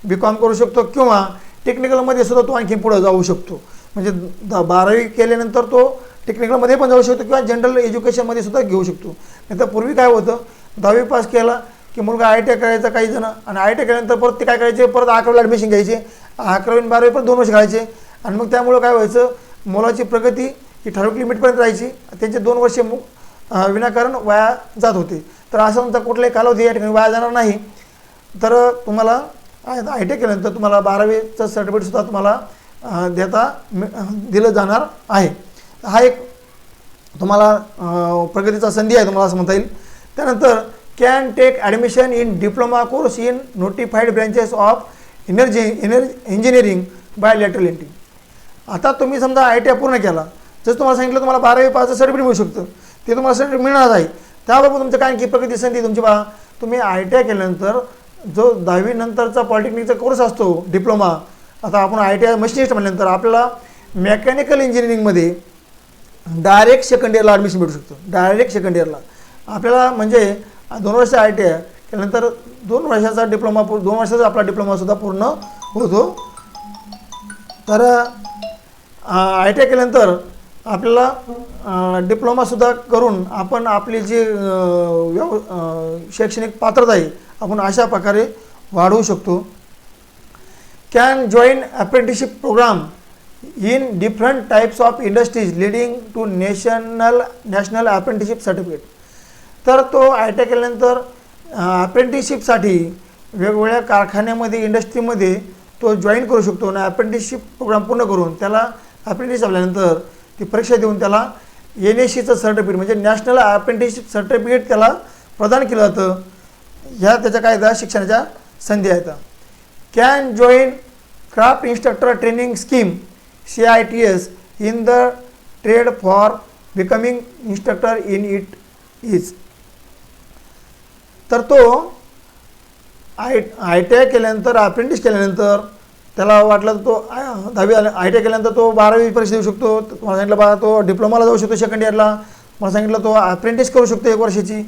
BCom करू शकतो, किंवा टेक्निकलमध्ये सुद्धा तो आणखी पुढे जाऊ शकतो. म्हणजे 12वी केल्यानंतर तो टेक्निकलमध्ये पण जाऊ शकतो किंवा जनरल एज्युकेशनमध्ये सुद्धा घेऊ शकतो. नाही तर पूर्वी काय होतं, 10वी पास केला की मुलगा ITI करायचा काही जण, आणि ITI केल्यानंतर परत ते काय करायचे, परत 11वीला ॲडमिशन घ्यायचे, 11वी आणि 12वी परत 2 वर्ष घालायचे, आणि मग त्यामुळं काय व्हायचं, मुलाची प्रगती ही ठराविक लिमिटपर्यंत राहायची, त्यांचे 2 वर्षे विनाकारण वाया जात होते. तर असं तुमचा कुठलाही कालावधी या ठिकाणी वाया जाणार नाही. तर तुम्हाला ITI केल्यानंतर तुम्हाला 12वीचं सर्टिफिकेटसुद्धा तुम्हाला दिलं जाणार आहे. हा एक तुम्हाला प्रगतीचा संधी आहे, तुम्हाला असं म्हणता येईल. त्यानंतर can take admission in diploma course in notified branches of engineering by lateral entry. आता तुम्ही समजा ITI पूर्ण केला, जसं तुम्हाला सांगितलं तुम्हाला 12वी पासचं सर्टिफिकेट मिळू शकतं, ते तुम्हाला सर्टिफिकेट मिळणार आहे. त्याबरोबर तुमचं काय की प्रगती संधी तुमची बा, तुम्ही ITI केल्यानंतर जो 10वी नंतरचा पॉलिटेक्निकचा कोर्स असतो डिप्लोमा, आता आपण ITI मशिनिस्ट म्हटल्यानंतर आपल्याला मेकॅनिकल इंजिनिअरिंगमध्ये डायरेक्ट सेकंड इयरला ॲडमिशन भेटू शकतं. डायरेक्ट सेकंड इयरला आपल्याला म्हणजे 2 वर्ष ITI केल्यानंतर 2 वर्षाचा डिप्लोमा 2 वर्षाचा आपला डिप्लोमासुद्धा पूर्ण होतो. तर ITI केल्यानंतर आपल्याला डिप्लोमासुद्धा करून आपण आपली जी शैक्षणिक पात्रता आहे आपण अशा प्रकारे वाढवू शकतो. Can join apprenticeship programme in different types of industries leading to national apprenticeship certificate. तर तो ITI केल्यानंतर अप्रेंटिसशिपसाठी वेगवेगळ्या कारखान्यामध्ये इंडस्ट्रीमध्ये तो जॉईन करू शकतो आणि अप्रेंटिसशिप प्रोग्राम पूर्ण करून त्याला अप्रेंटिस झाल्यानंतर ती परीक्षा देऊन त्याला NSCचं सर्टिफिकेट म्हणजे नॅशनल अप्रेंटिसशिप सर्टिफिकेट त्याला प्रदान केलं जातं. ह्या त्याच्या काय शिक्षणाच्या संधी आहेत. Can join craft instructor training scheme CITS in the trade for becoming instructor in it is. तर तो ITI केल्यानंतर अप्रेंटिस केल्यानंतर त्याला वाटलं तो 10वी ITI केल्यानंतर तो 12वी परीक्षा देऊ शकतो. तुम्हाला सांगितलं बा तो डिप्लोमाला जाऊ शकतो सेकंड इयरला. मला सांगितलं तो अप्रेंटिस करू शकतो 1 वर्षाची.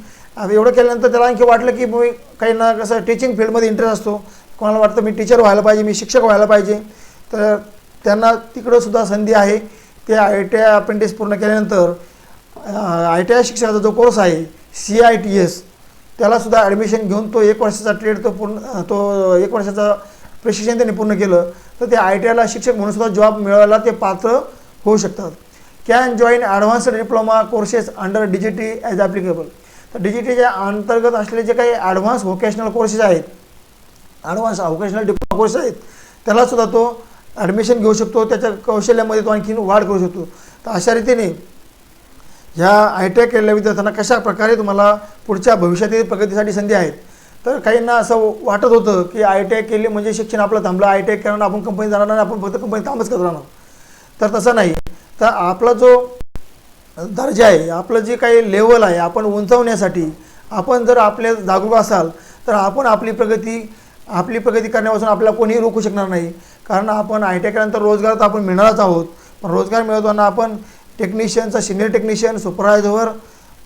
एवढं केल्यानंतर त्याला आणखी वाटलं की मी काही ना कसं टीचिंग फील्डमध्ये इंटरेस्ट असतो, कोणाला वाटतं मी टीचर व्हायला पाहिजे, मी शिक्षक व्हायला पाहिजे, तर त्यांना तिकडंसुद्धा संधी आहे. ते ITI अप्रेंटिस पूर्ण केल्यानंतर ITI शिक्षणाचा जो कोर्स आहे CITS त्यालासुद्धा ॲडमिशन घेऊन तो 1 वर्षाचा ट्रेड तो 1 वर्षाचा प्रशिक्षण त्यांनी पूर्ण केलं तर ते ITIला शिक्षक म्हणून सुद्धा जॉब मिळवायला ते पात्र होऊ शकतात. Can join advanced diploma courses under DGT as applicable. तर DGTच्या अंतर्गत असलेले जे काही ॲडव्हान्स व्होकेशनल कोर्सेस आहेत, ॲडव्हान्स व्होकेशनल डिप्लोमा कोर्स आहेत, त्यालासुद्धा तो ॲडमिशन घेऊ शकतो, त्याच्या कौशल्यामध्ये तो आणखीन वाढ करू शकतो. तर अशा रीतीने ह्या ITI केलेल्या विद्यार्थ्यांना कशा प्रकारे तुम्हाला पुढच्या भविष्यातील प्रगतीसाठी संधी आहेत. तर काहींना असं वाटत होतं की ITI केली म्हणजे शिक्षण आपलं थांबलं, ITI करून आपण कंपनीत जाणार नाही, आपण फक्त कंपनीत कामच करत राहणार. तर तसं नाही. तर आपला जो दर्जा आहे, आपलं जे काही लेवल आहे आपण उंचावण्यासाठी आपण जर आपले जागरूक असाल तर आपण आपली प्रगती करण्यापासून आपल्याला कोणीही रोखू शकणार नाही. कारण आपण ITI केल्यानंतर रोजगार तर आपण मिळणारच आहोत, पण रोजगार मिळवताना आपण टेक्निशियनचा सिनियर टेक्निशियन सुपरवायझर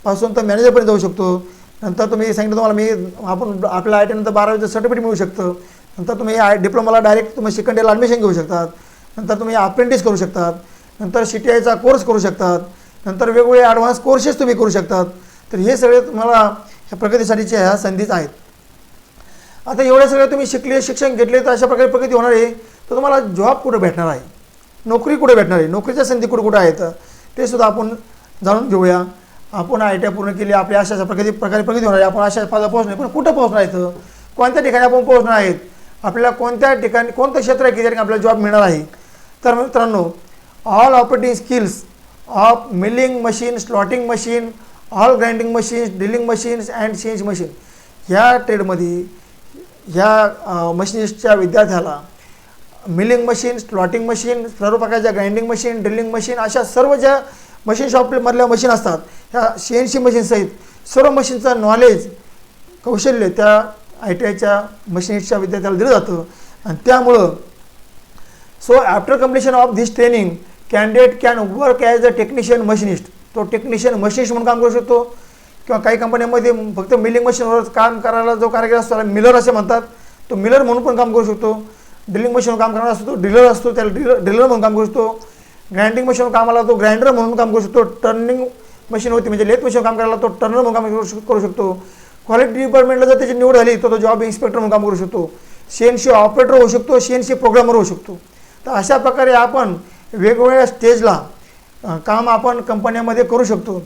पासून तर मॅनेजरपर्यंत जाऊ शकतो. नंतर तुम्ही सांगितलं तुम्हाला आपण आपल्या ITI नंतर 12वीचं सर्टिफिकेट मिळू शकतं. नंतर तुम्ही डिप्लोमाला डायरेक्ट तुम्ही सेकंड इयरला ॲडमिशन घेऊ शकतात. नंतर तुम्ही अप्रेंटिस करू शकतात. नंतर CTIचा कोर्स करू शकतात. नंतर वेगवेगळे ॲडव्हान्स कोर्सेस तुम्ही करू शकतात. तर हे सगळे तुम्हाला ह्या प्रगतीसाठीच्या ह्या संधीच आहेत. आता एवढे सगळे तुम्ही शिक्षण घेतले तर अशा प्रकारे प्रगती होणार आहे. तर तुम्हाला जॉब कुठे भेटणार आहे, नोकरी कुठे भेटणार आहे, नोकरीच्या संधी कुठे आहेत ते सुद्धा आपण जाणून घेऊया. आपण ITI पूर्ण केली, आपल्या अशा प्रकारे प्रगती होणार आहे, आपण अशा पदावर पोहोचणार, पण कुठं पोहोचणार आहे, कोणत्या ठिकाणी आपण पोहोचणार आहेत, आपल्याला कोणत्या ठिकाणी कोणतं क्षेत्र आहे की ज्या आपल्याला जॉब मिळणार आहे. तर मित्रांनो, all operating skills of milling machine, slotting machine, all grinding machines, drilling machines and CNC machine ह्या ट्रेडमध्ये ह्या मशिनिस्टच्या विद्यार्थ्याला मिलिंग मशीन, स्लॉटिंग मशीन, सर्व प्रकारच्या ग्राइंडिंग मशीन, ड्रिलिंग मशीन अशा सर्व ज्या मशीन शॉपमधल्या मशीन असतात ह्या CNC मशीन सहित सर्व मशीनचं नॉलेज कौशल्य त्या ITIच्या मशिनिस्टच्या विद्यार्थ्याला दिलं जातं. आणि त्यामुळं after completion of this training candidate can work as a technician machinist. तो टेक्निशियन मशिनिस्ट म्हणून काम करू शकतो किंवा काही कंपन्यांमध्ये फक्त मिलिंग मशीनवर काम करायला जो कारागीर असतो त्याला मिलर असे म्हणतात, तो मिलर म्हणून पण काम करू शकतो. ड्रिलिंग मशीनवर काम करणारा असतो तो ड्रिलर असतो, त्याला ड्रिलर म्हणून काम करू शकतो. ग्राइंडिंग मशीनवर कामाला तो ग्राइंडर म्हणून काम करू शकतो. टर्निंग मशीन होती म्हणजे लेथ मशीनवर काम करायला तो टर्नर म्हणून काम करू शकतो. क्वालिटी डिपार्टमेंटला जर त्याची निवड झाली तर तो जॉब इन्स्पेक्टर म्हणून काम करू शकतो. CNC ऑपरेटर होऊ शकतो, CNC प्रोग्रामर होऊ शकतो. तर अशा प्रकारे आपण वेगवेगळ्या स्टेजला काम आपण कंपन्यामध्ये करू शकतो.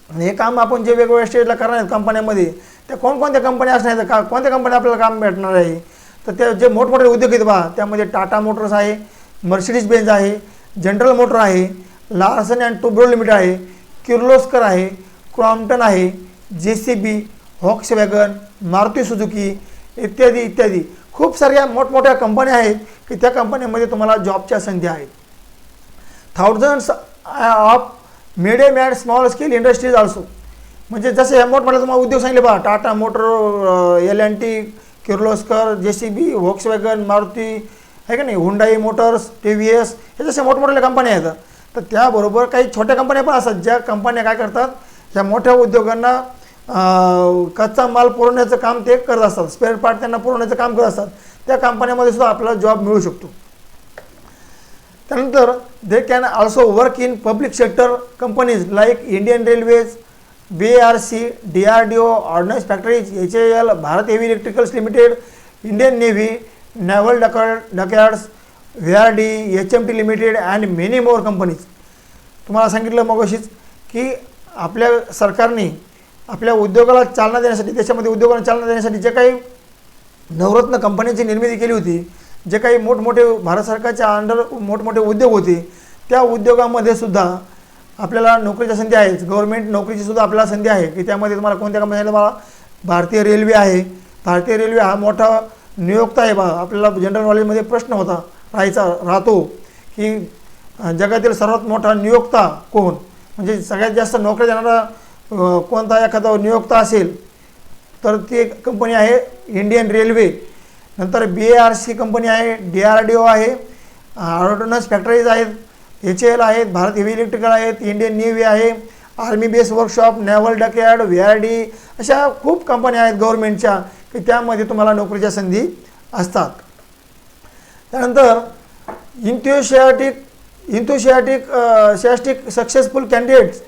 आणि हे काम आपण जे वेगवेगळ्या स्टेजला करणार आहेत कंपन्यामध्ये, त्या कोणकोणत्या कंपन्या असणार आहेत, कोणत्या कंपन्या आपल्याला काम भेटणार आहे, तर त्या जे मोठमोठे उद्योग आहेत बा, त्यामध्ये टाटा मोटर्स आहे, मर्सिडीज बेंज आहे, जनरल मोटर आहे, लार्सन अँड टुब्रो लिमिटेड आहे, किर्लोस्कर आहे, क्रॉम्प्टन आहे, JCB, व्हॉक्सवॅगन, मारुती सुझुकी इत्यादी इत्यादी खूप साऱ्या मोठमोठ्या कंपन्या आहेत की त्या कंपन्यांमध्ये तुम्हाला जॉबच्या संधी आहेत. Thousands of medium and small scale industries also, म्हणजे जसे ह्या मोठमोठे तुम्हाला उद्योग सांगितले बा, Tata motor, L&T, Kirloskar, JCB, Volkswagen, Maruti आहे का नाही, हुंडाई मोटर्स, TVS, हे जसे मोठमोठ्या कंपन्या आहेत. तर त्याबरोबर काही छोट्या कंपन्या पण असतात ज्या कंपन्या काय करतात, ह्या मोठ्या उद्योगांना कच्चा माल पुरवण्याचं काम ते करत असतात, स्पेअर पार्ट त्यांना पुरवण्याचं काम करत असतात. त्या कंपन्यामध्ये सुद्धा आपल्याला जॉब मिळू शकतो. त्यानंतर they can also work in public sector companies like Indian railways, BARC, DRDO, ordnance factories, HAL, Bharat heavy electricals limited, Indian navy, naval dockyards, VRD, HMT limited and many more companies. तुम्हाला सांगितलं मगाशीच की आपल्या सरकारने आपल्या उद्योगाला चालना देण्यासाठी, देशामध्ये उद्योगाला चालना देण्यासाठी जे काही नवरत्न कंपन्यांची निर्मिती केली होती, जे काही मोठमोठे भारत सरकारच्या अंडर मोठमोठे उद्योग होते, त्या उद्योगामध्ये सुद्धा आपल्याला नोकरीच्या संधी आहेत. गव्हर्नमेंट नोकरीची सुद्धा आपल्याला संधी आहे की त्यामध्ये तुम्हाला कोणत्या कंपन्या, तुम्हाला भारतीय रेल्वे आहे. भारतीय रेल्वे हा मोठा नियोक्ता आहे बा. आपल्याला जनरल नॉलेजमध्ये प्रश्न राहतो की जगातील सर्वात मोठा नियोक्ता कोण, म्हणजे सगळ्यात जास्त नोकऱ्या देणारा कोणता एखादा नियोक्ता असेल तर ती कंपनी आहे इंडियन रेल्वे. नंतर BARC कंपनी आहे, DRDO आहे, ऑर्डनन्स फॅक्टरीज आहेत, HAL आहेत, भारत हेवी इलेक्ट्रिकल आहेत, इंडियन नेव्ही आहे, army base workshop, naval dockyard, VRD, अशा खूप कंपन्या आहेत गव्हर्नमेंटच्या की त्यामध्ये तुम्हाला नोकरीच्या संधी असतात. त्यानंतर enthusiastic successful candidates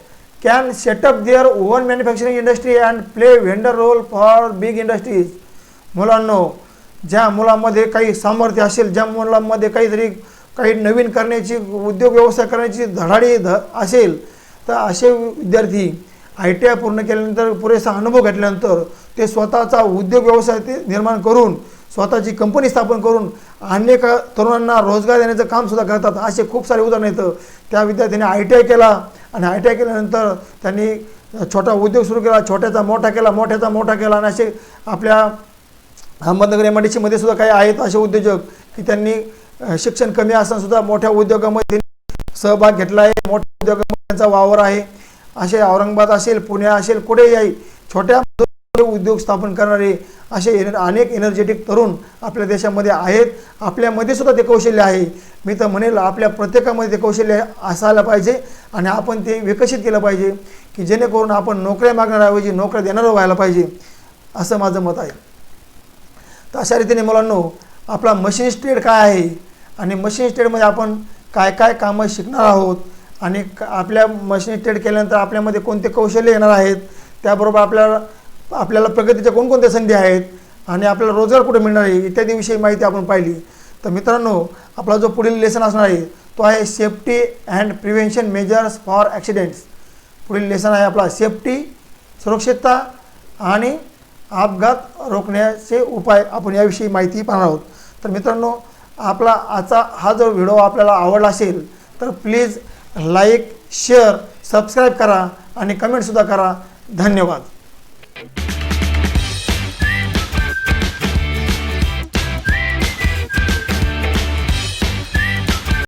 can set up their own manufacturing industry and play vendor role for big industries. मुलांनो, ज्या मुलांमध्ये काही सामर्थ्य असेल, ज्या मुलांमध्ये काही नवीन करण्याची, उद्योग व्यवसाय करण्याची धडाडी असेल, तर असे विद्यार्थी ITI पूर्ण केल्यानंतर, पुरेसा अनुभव घेतल्यानंतर ते स्वतःचा उद्योग व्यवसाय ते निर्माण करून, स्वतःची कंपनी स्थापन करून अनेक तरुणांना रोजगार देण्याचं कामसुद्धा करतात. असे खूप सारे उदाहरण येतं. त्या विद्यार्थ्यांनी ITI केला आणि ITI केल्यानंतर त्यांनी छोटा उद्योग सुरू केला, छोट्याचा मोठा केला, मोठ्याचा मोठा केला. आणि असे आपल्या अहमदनगर MIDC सुद्धा काही आहेत असे उद्योजक की त्यांनी शिक्षण कमी असतानासुद्धा मोठ्या उद्योगामध्ये सहभाग घेतला आहे, मोठ्या उद्योगामध्ये त्यांचा वावर आहे. असे औरंगाबाद असेल, पुणे असेल, कुठेही छोट्या उद्योग स्थापन करणारे असे अनेक एनर्जेटिक तरुण आपल्या देशामध्ये आहेत. आपल्यामध्ये सुद्धा ते कौशल्य आहे. मी तर म्हणेल आपल्या प्रत्येकामध्ये ते कौशल्य असायला पाहिजे आणि आपण ते विकसित केलं पाहिजे की जेणेकरून आपण नोकऱ्या मागण्याऐवजी नोकऱ्या देणारं व्हायला पाहिजे, असं माझं मत आहे. तर अशा रीतीने मुलांनो, आपला मशीन ट्रेड काय आहे आणि मशीन ट्रेडमध्ये आपण काय काय कामं शिकणार आहोत आणि आपल्या मशीन ट्रेड केल्यानंतर आपल्यामध्ये कोणते कौशल्य येणार आहेत, त्याबरोबर आपल्याला प्रगतीच्या कोणकोणत्या संधी आहेत आणि आपल्याला रोजगार कुठे मिळणार आहे इत्यादी विषयी माहिती आपण पाहिली. तर मित्रांनो, आपला जो पुढील लेसन असणार आहे तो आहे safety and prevention measures for accidents. पुढील लेसन आहे आपला सेफ्टी, सुरक्षितता आणि अपघात रोखण्याचे उपाय. आपण याविषयी माहिती पाहणार आहोत. तर मित्रांनो, आपला आजचा हा जर व्हिडिओ आपल्याला आवडला असेल तर प्लीज लाईक, शेअर, सबस्क्राईब करा आणि कमेंटसुद्धा करा. धन्यवाद.